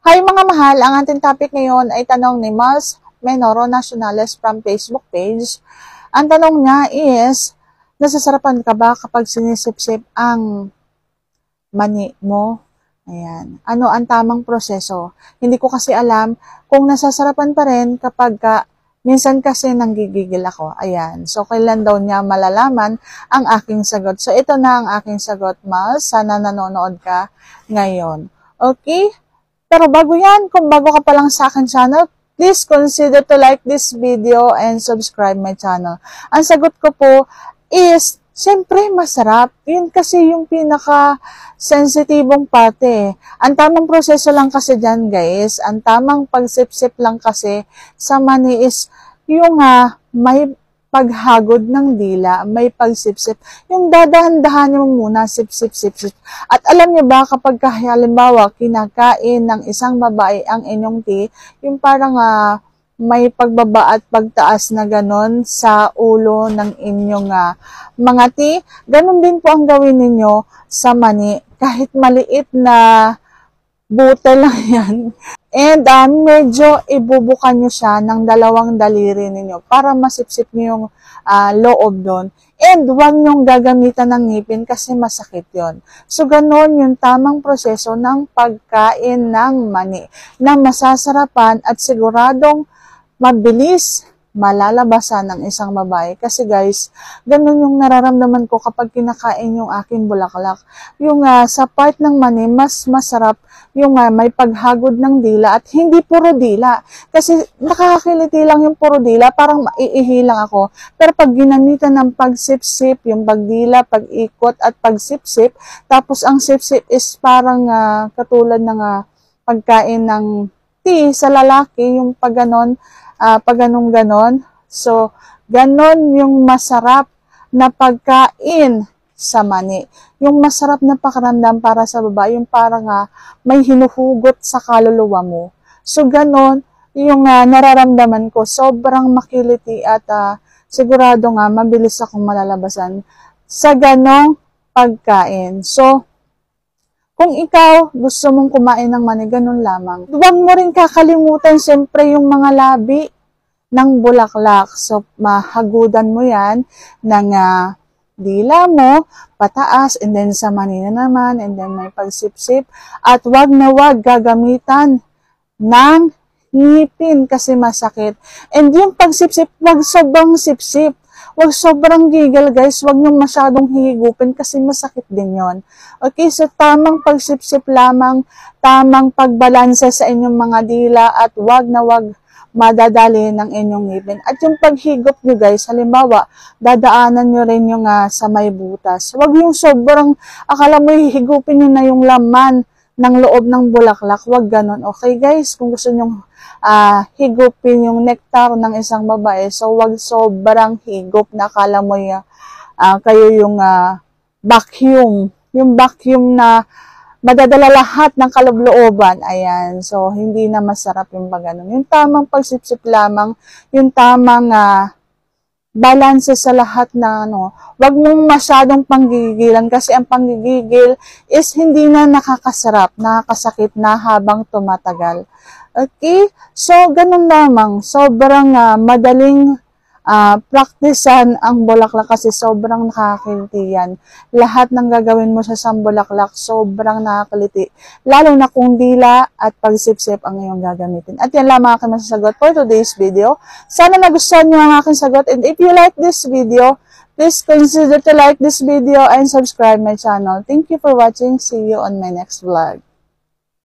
Hi mga mahal, ang ating topic ngayon ay tanong ni Mars Menoro Nacionales from Facebook page. Ang tanong niya is, nasasarapan ka ba kapag sinisip-sip ang mani mo? Ayan. Ano ang tamang proseso? Hindi ko kasi alam kung nasasarapan pa rin kapag minsan kasi nanggigigil ako. Ayan. So, kailan daw niya malalaman ang aking sagot? So, ito na ang aking sagot, Mars. Sana nanonood ka ngayon. Okay? Pero bago yan, kung bago ka pa lang sa akin channel, please consider to like this video and subscribe my channel. Ang sagot ko po is, siyempre masarap. Yun kasi yung pinaka-sensitibong parte. Ang tamang proseso lang kasi dyan guys, ang tamang pagsip-sip lang kasi sa mani is yung may paghagod ng dila, may pagsip-sip. Yung dadahan-dahan mo muna, sip-sip-sip-sip. At alam niyo ba, kapag halimbawa, kinakain ng isang babae ang inyong tea, yung parang may pagbaba at pagtaas na ganon sa ulo ng inyong mga tea, ganon din po ang gawin ninyo sa mani. Kahit maliit na buta lang yan. And medyo ibubukan nyo siya ng dalawang daliri ninyo para masipsip nyo yung loob doon. And huwag nyong gagamitan ng ngipin kasi masakit yon. So, ganon yung tamang proseso ng pagkain ng mani na masasarapan at siguradong mabilis malalabasan ng isang babae. Kasi guys, ganun yung nararamdaman ko kapag kinakain yung aking bulaklak. Yung sa part ng mani, mas masarap yung may paghagod ng dila at hindi puro dila. Kasi nakakakiliti lang yung puro dila, parang maiihi lang ako. Pero pag ginamitan ng pagsipsip, yung pagdila, pag-ikot at pagsipsip, tapos ang sipsip is parang katulad ng pagkain ng tea sa lalaki, yung pagganon, ganon. So, ganon yung masarap na pagkain sa mani. Yung masarap na pakiramdam para sa babae, yung parang may hinuhugot sa kaluluwa mo. So, ganon yung nararamdaman ko. Sobrang makiliti at sigurado mabilis akong malalabasan sa ganong pagkain. So, kung ikaw gusto mong kumain ng mani, ganun lamang. Huwag mo rin kakalimutan siyempre yung mga labi ng bulaklak. So, mahagudan mo yan ng dila mo, pataas, and then sa mani na naman, and then may pagsipsip. At wag na wag gagamitan ng ngipin kasi masakit. And yung pagsipsip, wag sobrang sipsip. Huwag sobrang gigil guys, huwag niyong masyadong hihigupin kasi masakit din yon. Okay, so tamang pagsipsip lamang, tamang pagbalansa sa inyong mga dila at huwag na huwag madadali ng inyong ngipin. At yung paghigop niyo guys, halimbawa, dadaanan niyo rin yung sa may butas. Huwag yung sobrang, akala mo hihigupin niyo na yung laman ng loob ng bulaklak. Huwag ganon. Okay guys, kung gusto niyo higupin yung nectar ng isang babae, so wag sobrang higop na akala mo kayo yung vacuum. Yung vacuum na madadala lahat ng kalooban. Ayan. So, hindi na masarap yung pagganon. Yung tamang pagsipsip lamang, yung tamang balanse sa lahat na wag mong masyadong panggigilan kasi ang panggigigil is hindi na nakakasarap, nakakasakit na habang tumatagal. Okay? So, ganun lamang. Sobrang madaling praktisan ang bulaklak kasi sobrang nakakiliti yan. Lahat ng gagawin mo sa bulaklak, sobrang nakakiliti. Lalo na kung dila at pagsipsip ang iyong gagamitin. At yan lamang aking masasagot for today's video. Sana nagustuhan niyo ang aking sagot. And if you like this video, please consider to like this video and subscribe my channel. Thank you for watching. See you on my next vlog.